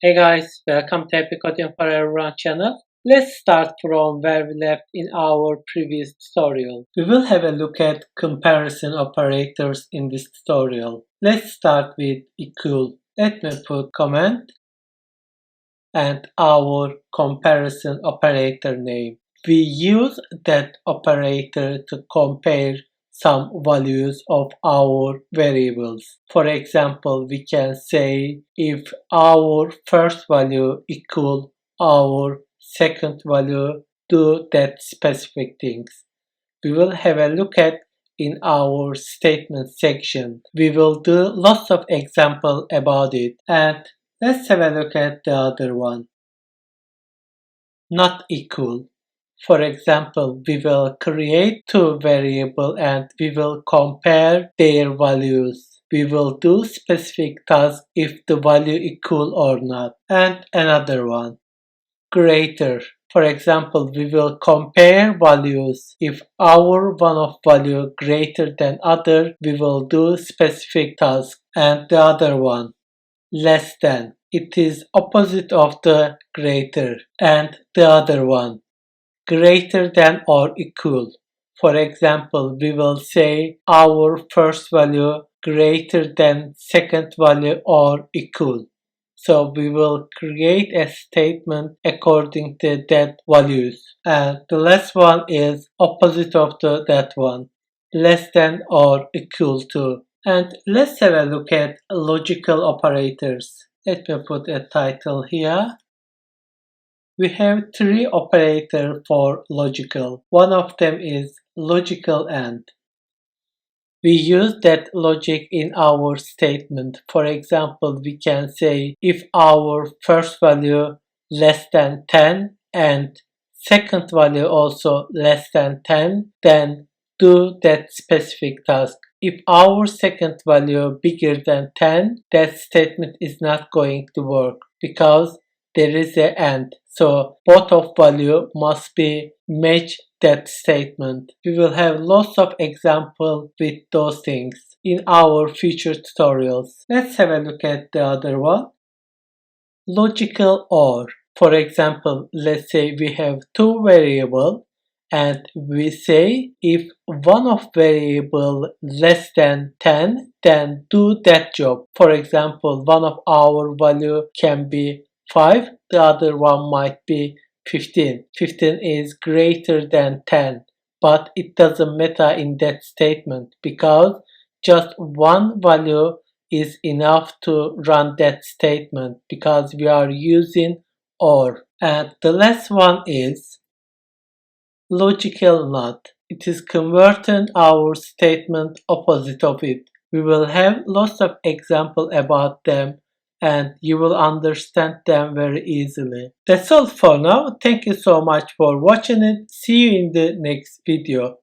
Hey guys, welcome to Happy Coding for Everyone channel. Let's start from where we left in our previous tutorial. We will have a look at comparison operators in this tutorial. Let's start with equal. Let me put comment and our comparison operator name. We use that operator to compare some values of our variables. For example, we can say if our first value equal our second value, do that specific things. We will have a look at in our statement section. We will do lots of example about it, and let's have a look at the other one. Not equal. For example, we will create two variables and we will compare their values. We will do specific task if the value equal or not. And another one, greater. For example, we will compare values. If our one of value greater than other, we will do specific task. And the other one, less than. It is opposite of the greater. And the other one, greater than or equal. For example, we will say our first value greater than second value or equal. So we will create a statement according to that values. And the last one is opposite of that one, less than or equal to. And let's have a look at logical operators. Let me put a title here. We have three operators for logical. One of them is logical AND. We use that logic in our statement. For example, we can say if our first value less than 10 and second value also less than 10, then do that specific task. If our second value bigger than 10, that statement is not going to work because there is an AND. So both of value must be match that statement. We will have lots of examples with those things in our future tutorials. Let's have a look at the other one. Logical OR. For example, let's say we have two variables and we say if one of variable less than 10, then do that job. For example, one of our value can be 5, the other one might be 15. 15 is greater than 10, but it doesn't matter in that statement because just one value is enough to run that statement because we are using OR. And the last one is logical NOT. It is converting our statement opposite of it. We will have lots of examples about them and you will understand them very easily. That's all for now. Thank you so much for watching it. See you in the next video.